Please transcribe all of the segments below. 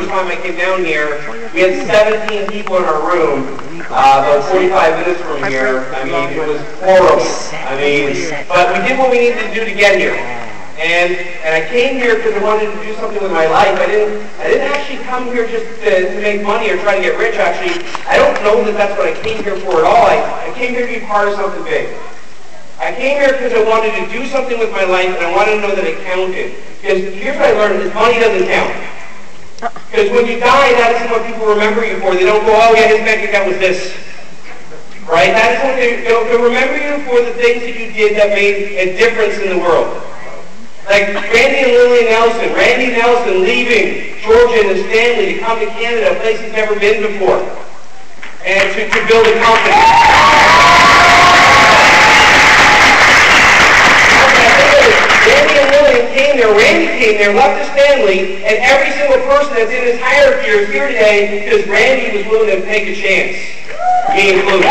first time I came down here, we had 17 people in our room, about 45 minutes from here. I mean, it was horrible. I mean, but we did what we needed to do to get here. And I came here because I wanted to do something with my life. I didn't actually come here just to make money or try to get rich, actually. I don't know that that's what I came here for at all. I came here to be part of something big. I came here because I wanted to do something with my life, and I wanted to know that it counted. Because here's what I learned, is money doesn't count. Because when you die, that isn't what people remember you for. They don't go, oh yeah, his bank account was this. Right? That is what they'll remember you for, the things that you did that made a difference in the world. Like Randy and Lillian Nelson. Randy Nelson leaving Georgia and Stanley to come to Canada, a place he's never been before, and to build a company. Randy and Lillian came there, Randy came there, left to Stanley, and every single person that's in this hierarchy is here today because Randy was willing to take a chance, me included.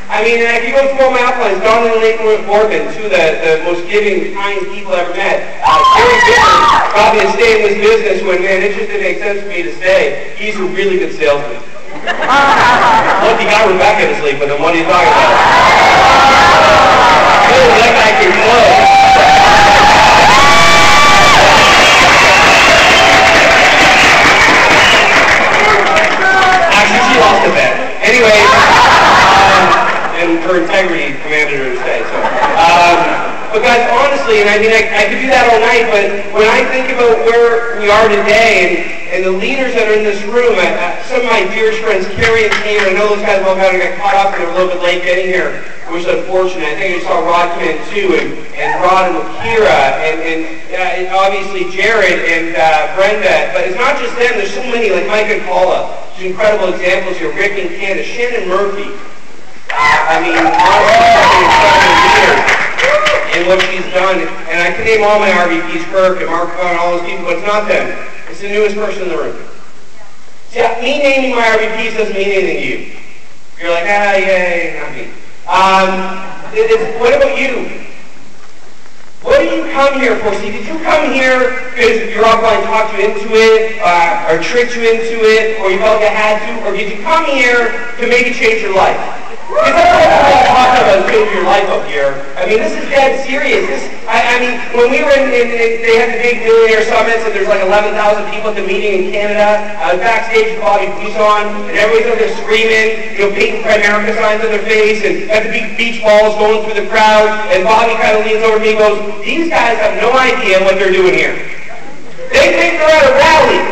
I mean, if you go through all my outlines, Don and Elaine Morgan, two of the most giving, kind people I ever met. Gary Bittman got me to stay in this business when, man, it just didn't make sense for me to stay. He's a really good salesman. Look, he got Rebecca to sleep with him. What are you talking about? Oh, that guy can close. Actually, she lost a bet. Anyway, and her integrity commanded her to stay. So, but guys, honestly, and I mean, I could do that all night, but when I think about where we are today and the leaders that are in this room, some of my dearest friends, Carrie and Kate, I know those guys all kind of got caught up and they were a little bit late getting here. It was unfortunate. I think I saw Rod come in too, and Rod and Kira, and obviously Jared and Brenda. But it's not just them. There's so many, like Mike and Paula. There's incredible examples here. Rick in Canada, Shannon Murphy. I mean, honestly, an incredible leader in what she's done. And I can name all my RVPs, Kirk and Mark and all those people, but it's not them. It's the newest person in the room. See, me naming my RVPs doesn't mean anything to you. You're like, yeah, not me. What about you? What do you come here for? See, did you come here because your upline talked you into it, or tricked you into it, or you felt you had to, or did you come here to maybe change your life? Because that's what I'm talking about, is changing your life up here. I mean, this is dead serious. I mean, when we were they had the big billionaire summits, and there's like 11,000 people at the meeting in Canada. I was backstage with Bobby Buisson, and everybody's out there screaming, painting Primerica signs on their face, and got the big beach balls going through the crowd, and Bobby kind of leans over to me and goes, these guys have no idea what they're doing here. They think they're at a rally,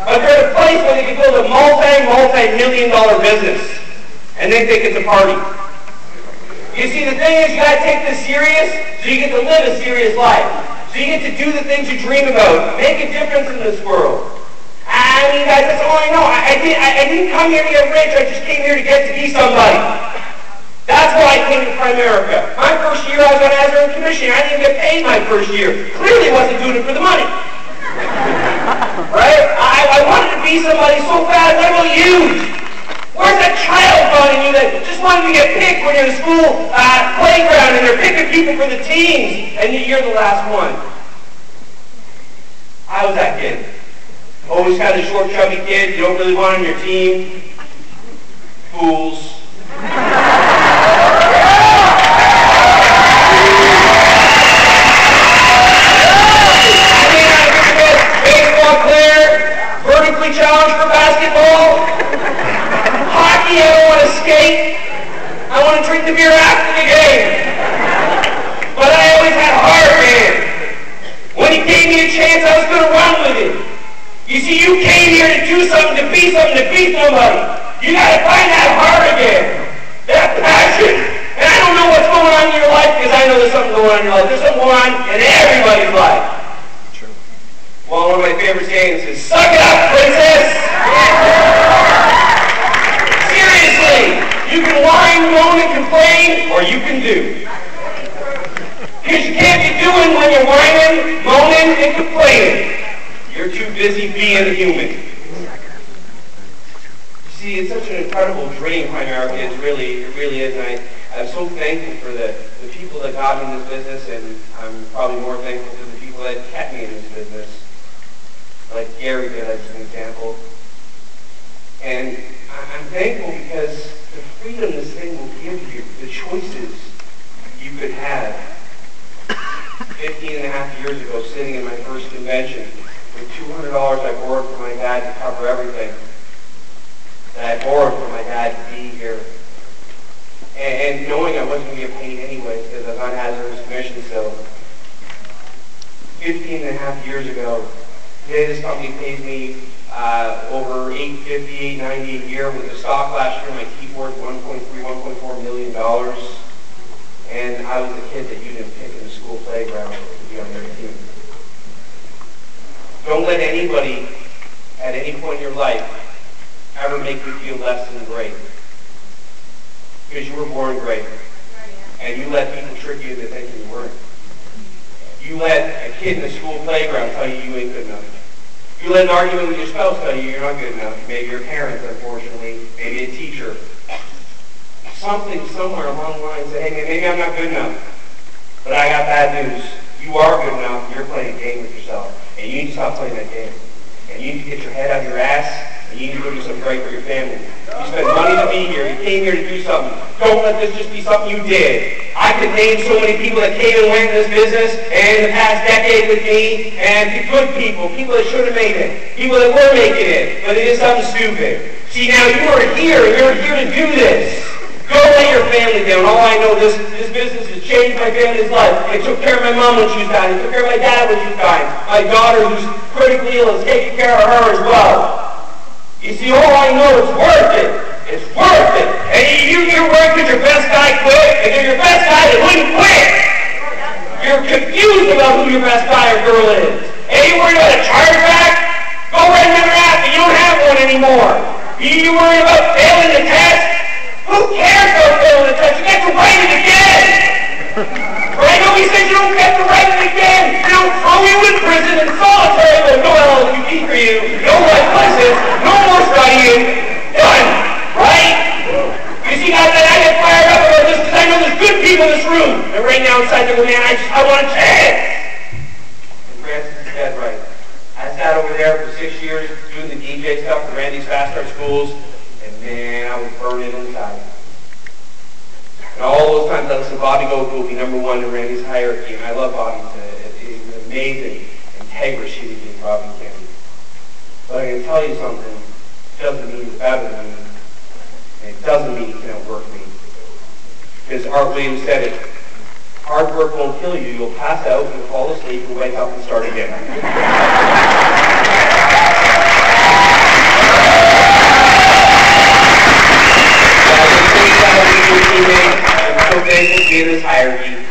but they're at a place where they can build a multi-million-dollar business. And they think it's a party. You see, the thing is, you gotta take this serious, so you get to live a serious life. So you get to do the things you dream about, make a difference in this world. I mean, guys, that's all I know. I didn't come here to get rich. I just came here to get to be somebody. That's why I came to Primerica. My first year, I was on Azure and commission. I didn't get paid my first year. Clearly, wasn't doing it for the money. Right? I wanted to be somebody so bad. What about you? Where's that child gone in you that just wanted to get picked when you're in the school playground and they're picking people for the teams and you're the last one? I was that kid. Always kind of short, chubby kid. You don't really want on your team. Fools. Baseball player, vertically challenged for basketball. Hockey, I don't want to skate. I want to drink the beer after the game. But I always had heart, man. When he gave me a chance, I was going to run with it. You see, you came here to do something, to be something, to be somebody. You got to find that heart again. That passion. And I don't know what's going on in your life because I know there's something going on in your life. There's something going on in everybody's life. True. Well, one of my favorite sayings is, suck it up, princess! You can whine, moan, and complain, or you can do. Because you can't be doing when you're whining, moaning, and complaining. You're too busy being a human. You see, it's such an incredible dream, Primerica. It really is. And I'm so thankful for the people that got me in this business, and I'm probably more thankful for the people that kept me in this business, like Gary did as an example. And I'm thankful because the freedom this thing will give you, the choices you could have. 15 and a half years ago, sitting in my first convention with $200 I borrowed from my dad to cover everything, that I borrowed from my dad to be here. And knowing I wasn't going to get paid anyway because I was on hazardous emissions, so 15 and a half years ago, today this company pays me over $850, $890 a year. With the stock last year, my keyboard $1.3, $1.4 million. And I was the kid that you didn't pick in the school playground to be on their team. Don't let anybody at any point in your life ever make you feel less than great. Because you were born great. And you let people trick you into thinking you weren't. You let a kid in the school playground tell you you ain't good enough. You let an argument with your spouse tell you you're not good enough. Maybe your parents, unfortunately. Maybe a teacher. Something somewhere along the line say, hey, maybe I'm not good enough. But I got bad news. You are good enough. You're playing a game with yourself. And you need to stop playing that game. And you need to get your head out of your ass, and you need to go do something great for your family. You spent money to be here. You came here to do something. Don't let this just be something you did. I could name so many people that came and went in this business and in the past decade with me, and good people, people that should have made it, people that were making it, but they did something stupid. See, now you are here, and you're here to do this. Don't let your family down. All I know, this business has changed my family's life. It took care of my mom when she was dying. It took care of my dad when she was dying. My daughter, who's critically ill, is taking care of her as well. You see, all I know is worth it. It's worth it. And you're worried because your best guy quit. If you're your best guy, they wouldn't quit. You're confused about who your best guy or girl is. And you're worried about a chargeback? Go write another app and you don't have one anymore. You're worried about failing the test? Who cares about failing the test? You get to write it again. Right? Nobody says you don't get to write it again. They don't throw you in prison in solitary, but no LLQT for you. No life license. No more studying. Done. Right? You see, guys, I get fired up about this because I know there's good people in this room. And right now inside they're going, man, I want a chance. And Francis is dead right. I sat over there for 6 years doing the DJ stuff for Randy's Fast Start Schools. Man, I was burning inside. And all those times I listened to Bobby Gold will be number one in Randy's hierarchy, and I love Bobby. He's an amazing, integrous human being, Bobby Kennedy. But I can tell you something, it doesn't mean he's better than me, and it doesn't mean he can outwork me. Because Art Williams said it, hard work won't kill you, you'll pass out, you'll fall asleep, you'll wake up and start again. I'm so thankful to be in this hierarchy,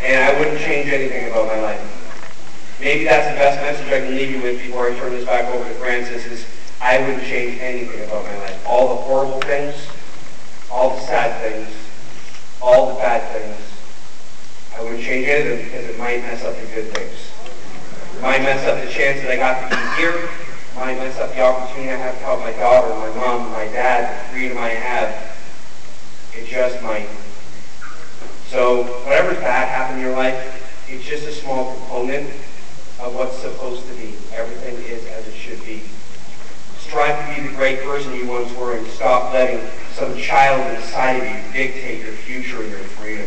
and I wouldn't change anything about my life. Maybe that's the best message I can leave you with before I turn this back over to Francis, is I wouldn't change anything about my life. All the horrible things, all the sad things, all the bad things, I wouldn't change any of them because it might mess up the good things. It might mess up the chance that I got to be here. It might mess up the opportunity I have to help my daughter, my mom, my dad, the freedom I have. It just might. So whatever's bad happened in your life, it's just a small component of what's supposed to be. Everything is as it should be. Strive to be the great person you once were and stop letting some child inside of you dictate your future and your freedom.